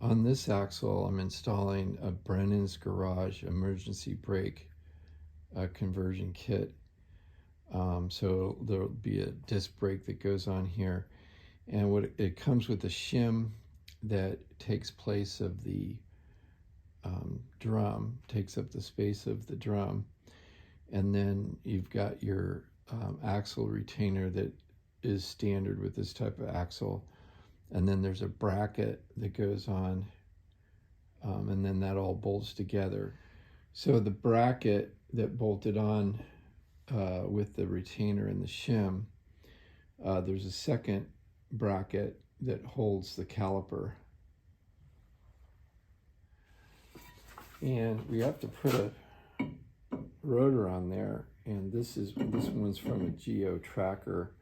On this axle, I'm installing a Brennan's Garage emergency brake conversion kit. So there'll be a disc brake that goes on here, and it comes with a shim that takes place of the drum, takes up the space of the drum, and then you've got your axle retainer that is standard with this type of axle, and then there's a bracket that goes on, and then that all bolts together. So the bracket that bolted on with the retainer and the shim, there's a second bracket that holds the caliper, and we have to put a rotor on there, and this one's from a Geo tracker,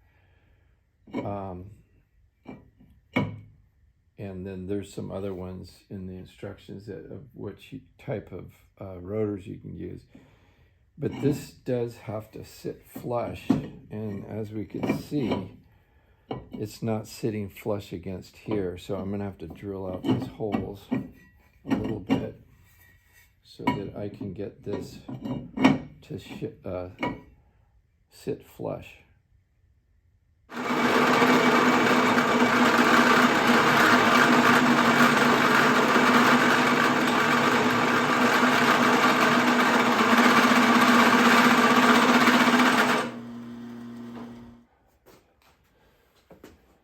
and then there's some other ones in the instructions of which type of rotors you can use. But this does have to sit flush, and as we can see, it's not sitting flush against here, so I'm going to have to drill out these holes a little bit so that I can get this to sit flush.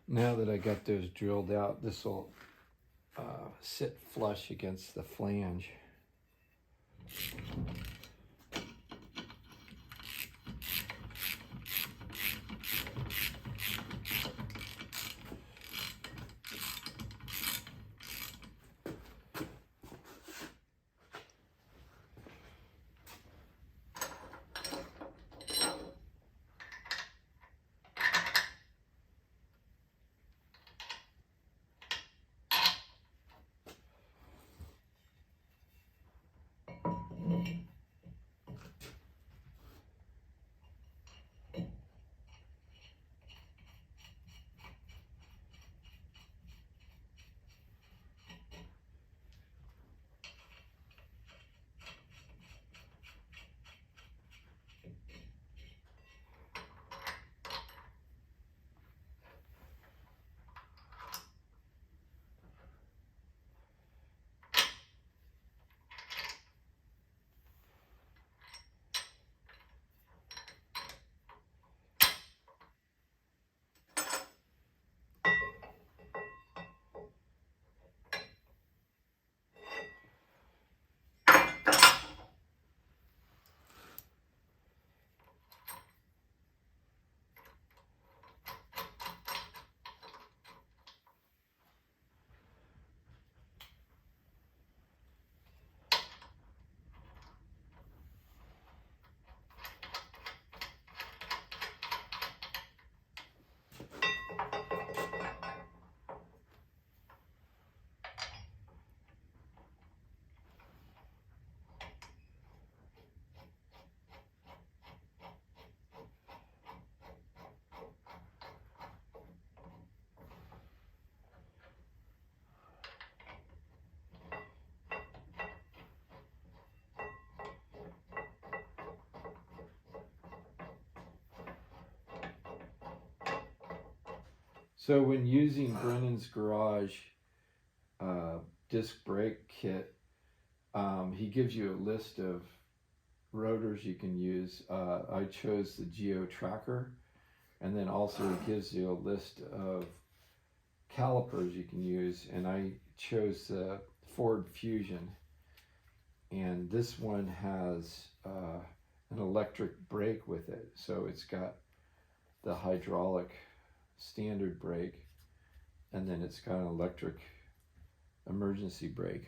Now that I got those drilled out, this will sit flush against the flange. So when using Brennan's Garage disc brake kit, he gives you a list of rotors you can use. I chose the Geo tracker, and then also it gives you a list of calipers you can use, and I chose the Ford Fusion, and this one has an electric brake with it, so it's got the hydraulic standard brake, and then it's got an electric emergency brake.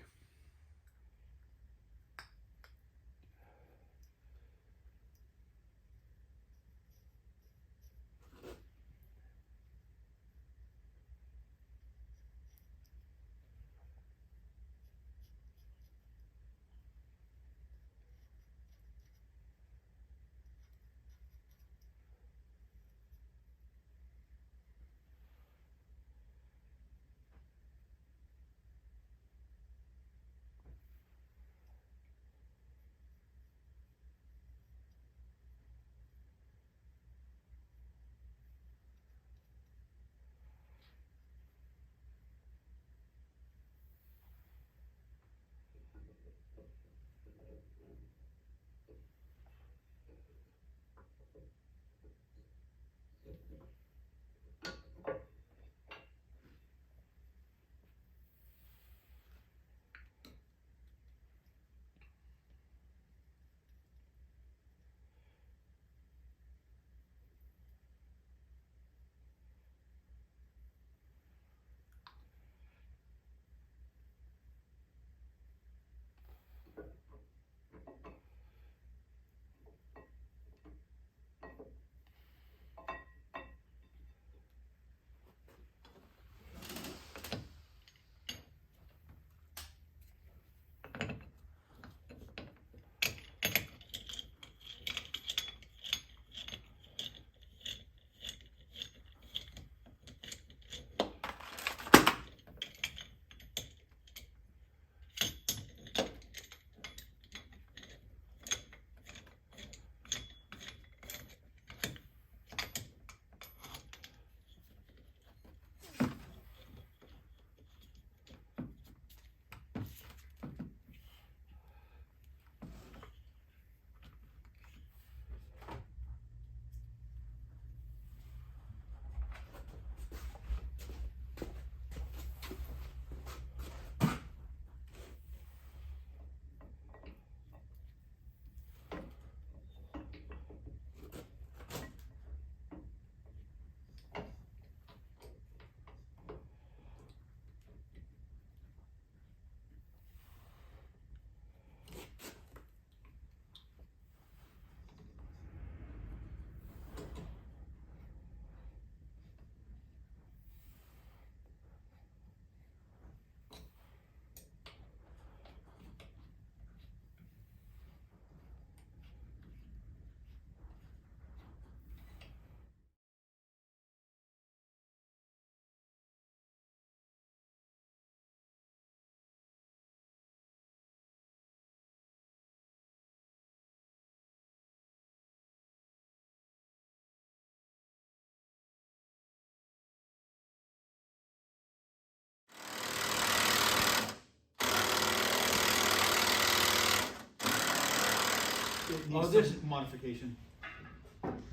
needs some modification.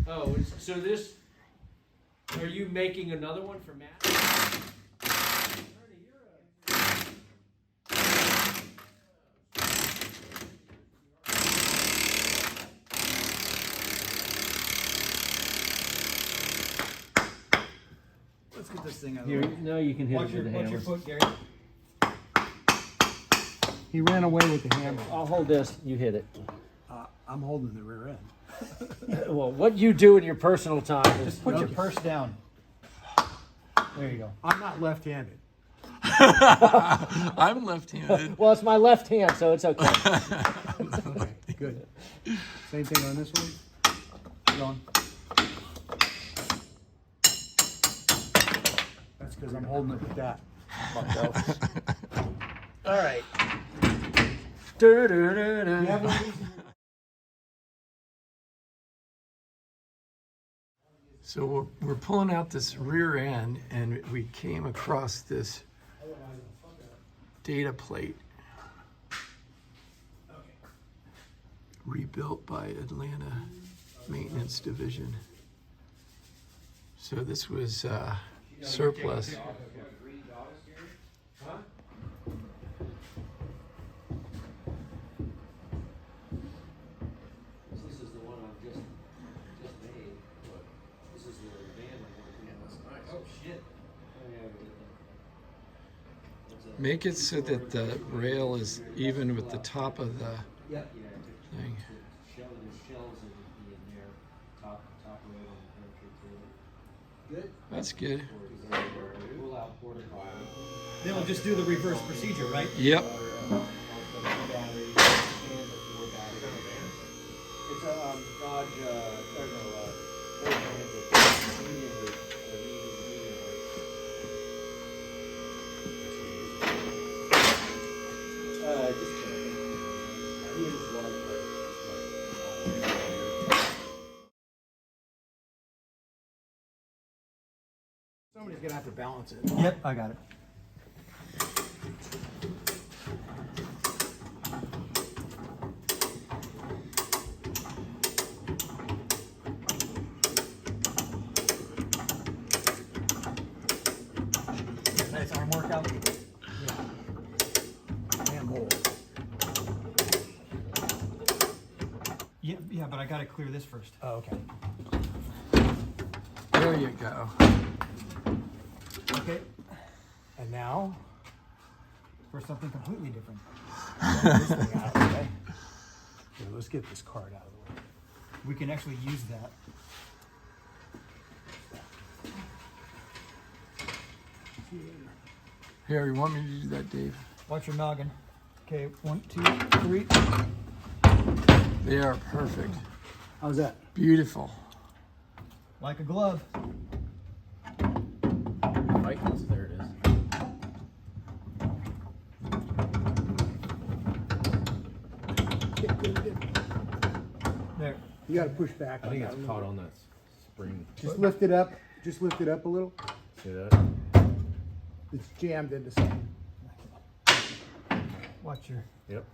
Oh, so this, are you making another one for Matt? Let's get this thing out of the way. Now you can hit Watch it with the hammer. your foot, Gary. He ran away with the hammer. I'll hold this, you hit it. I'm holding the rear end. Well, what you do in your personal time is... Just put your purse down. There you go. I'm not left-handed. I'm left-handed. Well, it's my left hand, so it's okay. Okay, good. Same thing on this one. Keep going. That's because I'm holding it with that. All right. You have one of these? So we're pulling out this rear end, and we came across this data plate rebuilt by Atlanta Maintenance Division. So this was surplus. This is the one I've just made. Look, this is the van I'm working on. That's nice. Oh shit. Oh yeah, we did that. Make it so that the rail is even with the top of the Yeah. thing. There's shells in there. Top rail on the country too. Good. That's good. Pull out porta potty. Then we'll just do the reverse procedure, right? Yep. It's a Dodge, Somebody's gonna have to balance it. Yep, I got it. Nice arm workout. Yeah. And mold. Yeah, but I gotta clear this first. Oh, okay. There you go. Okay. And now for something completely different. Get this thing out of the way. Here, let's get this card out of the way. We can actually use that. Here, you want me to do that, Dave? Watch your noggin. Okay, 1, 2, 3. They are perfect. How's that? Beautiful. Like a glove. there it is. There. You gotta push back. I think it's caught on that spring. Just lift it up. Just lift it up a little. See that? It's jammed into something. Watch your. Yep.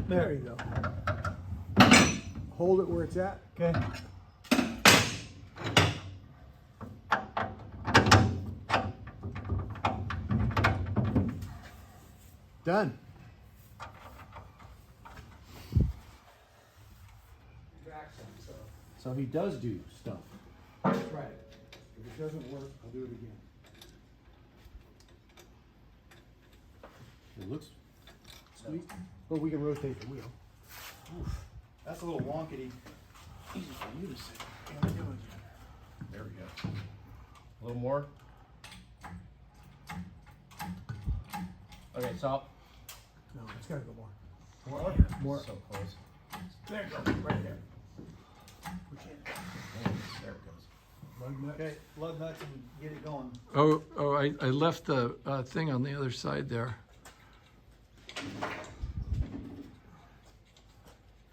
There you go. Hold it where it's at. Okay. Done. So he does do stuff. That's right. If it doesn't work, I'll do it again. It looks Sweet. But we can rotate the wheel. Oof. That's a little wonkety. easy for you to say. There we go. A little more. Okay, stop. No, it's gotta go more. More. More. So close. There you go. Right there. Push it. There it goes. Lug nuts. Okay, lug nuts and get it going. I left the thing on the other side there.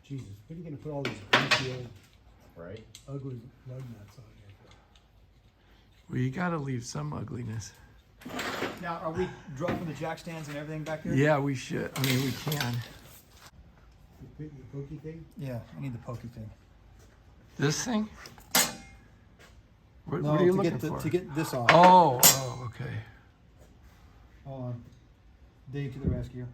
Jesus, what are you gonna put all these greasy old, Right? ugly lug nuts on here Well, you gotta leave some ugliness. Now, are we dropping the jack stands and everything back here? Yeah, we should. I mean, we can. The pokey thing? Yeah, I need the pokey thing. This thing? What No, are you to looking get for? to get this off. Oh, okay. Hold on. Dave to the rescue.